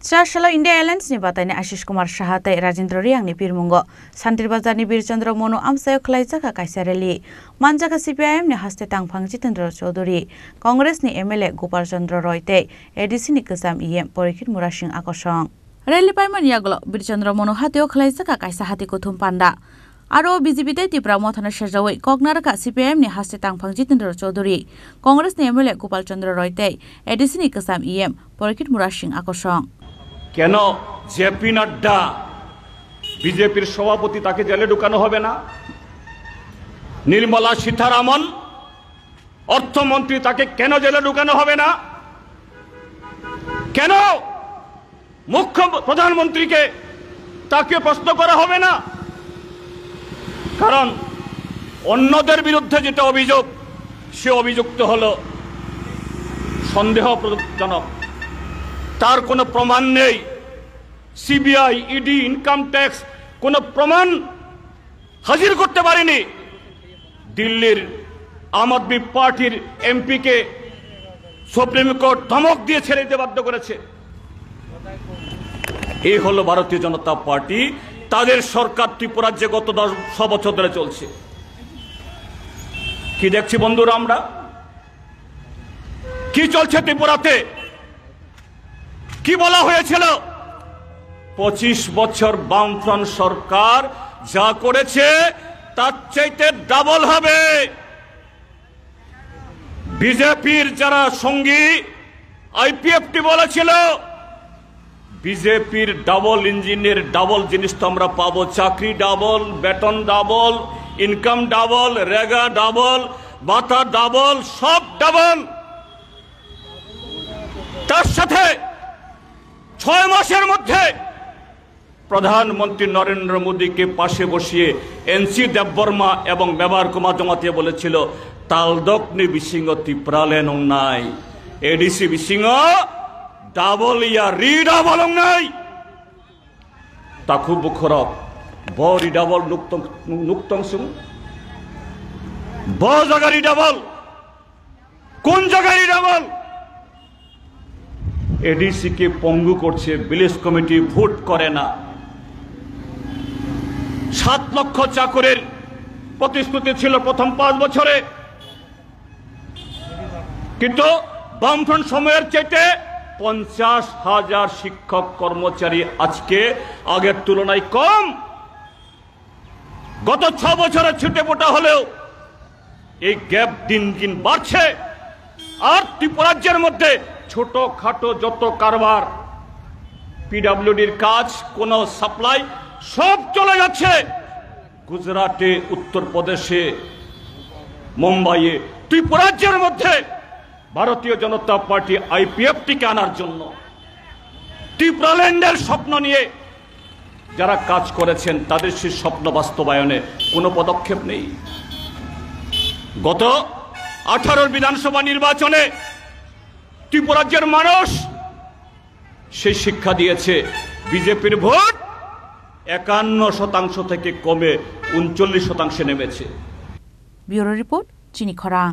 Sashala India Airlines ni batani Ashish Kumar Shahatai Rajendra Riang ni Pirmungo Santri Bazar ni Birchandra Mono Amsayo Khlaijaka Kaisareli Manjaka CPIM ni Haste Tangphang Jitendra Chaudhary Congress ni MLA Gopal Chandra Roy te ADC ni Kasam EM Porikit Murashing Akosong Rally Paiman Yaglo Birchandra Mono Hateo Khlaijaka Kaisa Hati Kuthum Panda Aro BJP te Tipra Mothana Shajawai Kognaraka CPIM ni Haste Tangphang Jitendra Chaudhary Congress ni MLA Gopal Chandra Roy te ADC ni Kasam EM Porikit Murashing Akosong কেন JP Nadda বিজেপির সভাপতি তাকে জেলে ঢুকানো হবে না নির্মলা সীতারামন অর্থমন্ত্রী তাকে কেন জেলে ঢুকানো হবে না কেন মুখ্য প্রধানমন্ত্রীকে তাকে প্রশ্ন করা হবে না কারণ অন্যদের বিরুদ্ধে যেটা অভিযোগ সে অভিযুক্ত হলো সন্দেহজনক তার কোনো প্রমাণ নেই সিবিআই ইডি ইনকাম ট্যাক্স কোনো প্রমাণ হাজির করতে পারেনি দিল্লির আম আদমি পার্টির এমপি কে সুপ্রিম কোর্ট ধমক দিয়ে ছেড়ে দিতে বাধ্য করেছে এই হলো ভারতীয় জনতা পার্টি তাদের সরকার ত্রিপুরাজ্যে গত 10 বছর ধরে চলছে কি দেখছি বন্ধুরা আমরা কি চলছে ত্রিপুরাতে কি বলা হয়েছিল 25 বছর বামফ্রন্ট সরকার যা করেছে তার চাইতে ডাবল হবে বিজেপির যারা সঙ্গী আইপিএফটি বলেছিল বিজেপির ডাবল ইঞ্জিনের ডাবল জিনিস তো আমরা পাবো চাকরি ডাবল বেতন ডাবল ইনকাম ডাবল রেগা ডাবল ভাতা ডাবল সব ডাবল তার সাথে 6 মাসের মধ্যে প্রধানমন্ত্রী নরেন্দ্র মোদীকে পাশে বসিয়ে এনসি দেববর্মা এবং মেবার কুমার জমাতে বলেছিল তালদকনি বিসিংহ ত্রিপুরালে নং নাই এডিসি বিসিংহ ডাবল ইয়া রিডাবল নাই তাকু বুখরক ব রিডাবল নুক্তংসুং ব জায়গা রিডাবল কোন জায়গা রিডাবল এডিসি কে পঙ্গু করছে ভিলেজ কমিটি ভোট করে না 7 লক্ষ চাকরির প্রতিশ্রুতি ছিল প্রথম 5 বছরে কিন্তু বামফ্রন্ট সময়ের চাইতে 50,000 শিক্ষক কর্মচারী আজকে আগের তুলনায় কম গত 6 বছরে ছুটে পোটা হলেও এই গ্যাপ দিন দিন বাড়ছে আর ত্রিপুরাজ্যের মধ্যে ছোটখাটো যত কারবার পিডব্লিউডির কাজ কোন সাপ্লাই সব চলে যাচ্ছে গুজরাটে উত্তরপ্রদেশে মুম্বাইয়ে ত্রিপুরাজ্যের মধ্যে ভারতীয় জনতা পার্টি আইপিএফটিকে আনার জন্য ত্রিপুরাল্যান্ডের স্বপ্ন নিয়ে যারা কাজ করেছেন তাদের সেই স্বপ্ন বাস্তবায়নে কোনো পদক্ষেপ নেই গত 18 বিধানসভা নির্বাচনে ত্রিপুরাজ্যের মানুষ সেই শিক্ষা দিয়েছে বিজেপির ভোট 51% থেকে কমে 39% নেমেছে ব্যুরো রিপোর্ট চিনি খরাং।